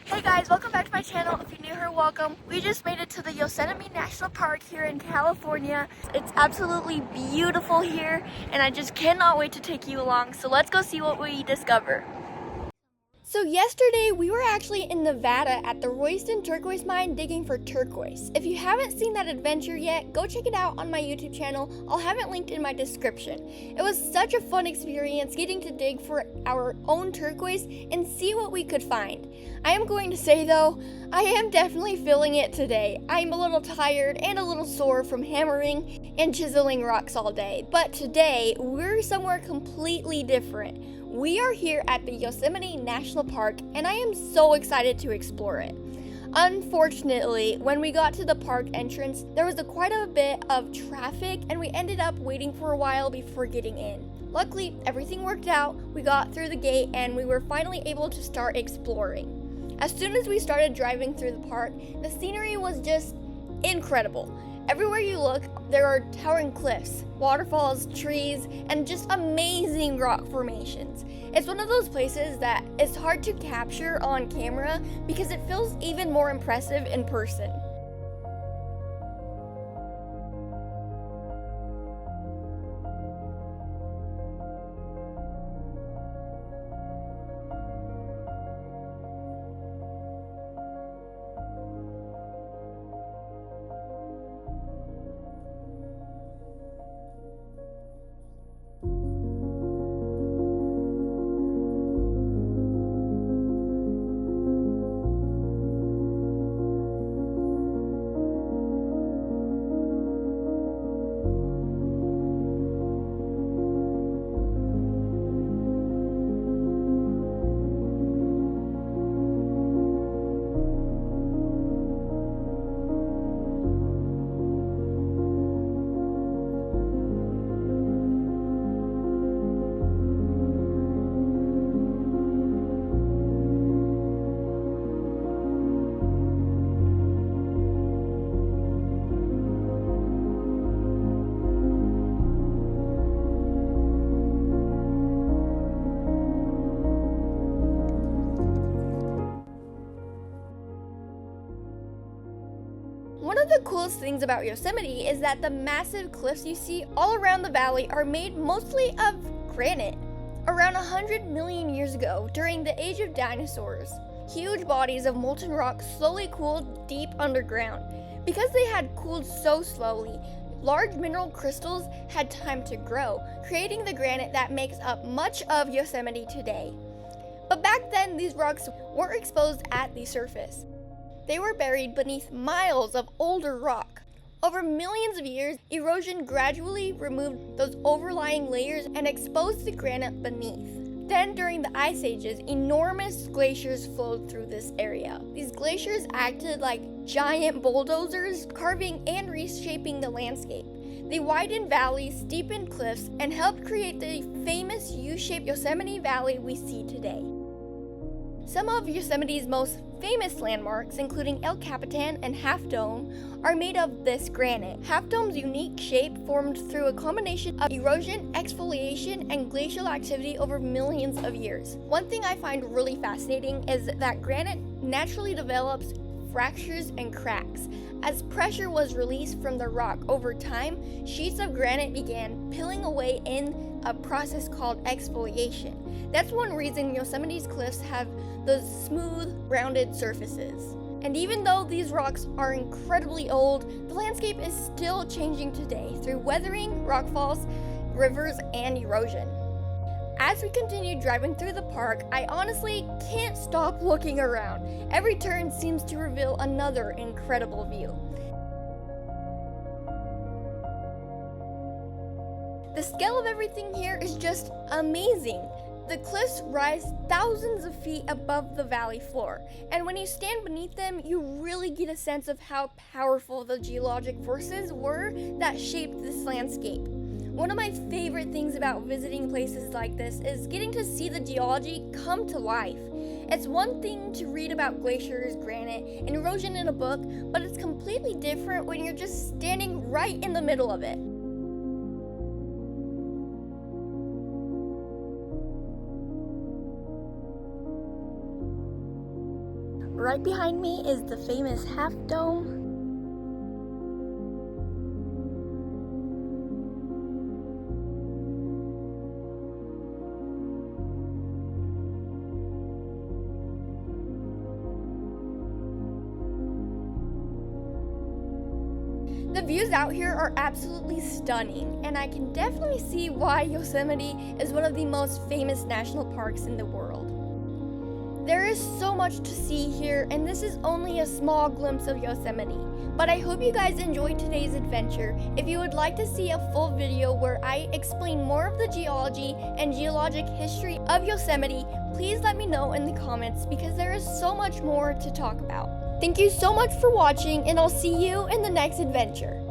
Hey guys, welcome back to my channel. If you're new here, welcome. We just made it to the Yosemite National Park here in California. It's absolutely beautiful here, and I just cannot wait to take you along. So let's go see what we discover. So yesterday we were actually in Nevada at the Royston turquoise mine digging for turquoise. If you haven't seen that adventure yet, go check it out on my YouTube channel. I'll have it linked in my description. It was such a fun experience getting to dig for our own turquoise and see what we could find. I am going to say though, I am definitely feeling it today. I'm a little tired and a little sore from hammering and chiseling rocks all day, but today we're somewhere completely different. We are here at the Yosemite National Park, and I am so excited to explore it. Unfortunately, when we got to the park entrance, there was quite a bit of traffic, and we ended up waiting for a while before getting in. Luckily, everything worked out. We got through the gate, and we were finally able to start exploring. As soon as we started driving through the park, the scenery was just incredible. Everywhere you look, there are towering cliffs, waterfalls, trees, and just amazing rock formations. It's one of those places that is hard to capture on camera because it feels even more impressive in person. One of the coolest things about Yosemite is that the massive cliffs you see all around the valley are made mostly of granite. Around 100 million years ago, during the age of dinosaurs, huge bodies of molten rock slowly cooled deep underground. Because they had cooled so slowly, large mineral crystals had time to grow, creating the granite that makes up much of Yosemite today. But back then, these rocks weren't exposed at the surface. They were buried beneath miles of older rock. Over millions of years, erosion gradually removed those overlying layers and exposed the granite beneath. Then, during the ice ages, enormous glaciers flowed through this area. These glaciers acted like giant bulldozers, carving and reshaping the landscape. They widened valleys, steepened cliffs, and helped create the famous U-shaped Yosemite Valley we see today. Some of Yosemite's most famous landmarks, including El Capitan and Half Dome, are made of this granite. Half Dome's unique shape formed through a combination of erosion, exfoliation, and glacial activity over millions of years. One thing I find really fascinating is that granite naturally develops fractures and cracks. As pressure was released from the rock over time, sheets of granite began peeling away in a process called exfoliation. That's one reason Yosemite's cliffs have those smooth, rounded surfaces. And even though these rocks are incredibly old, the landscape is still changing today through weathering, rockfalls, rivers, and erosion. As we continue driving through the park, I honestly can't stop looking around. Every turn seems to reveal another incredible view. The scale of everything here is just amazing. The cliffs rise thousands of feet above the valley floor, and when you stand beneath them, you really get a sense of how powerful the geologic forces were that shaped this landscape. One of my favorite things about visiting places like this is getting to see the geology come to life. It's one thing to read about glaciers, granite, and erosion in a book, but it's completely different when you're just standing right in the middle of it. Right behind me is the famous Half Dome. The views out here are absolutely stunning, and I can definitely see why Yosemite is one of the most famous national parks in the world. There is so much to see here, and this is only a small glimpse of Yosemite, but I hope you guys enjoyed today's adventure. If you would like to see a full video where I explain more of the geology and geologic history of Yosemite, please let me know in the comments because there is so much more to talk about. Thank you so much for watching, and I'll see you in the next adventure.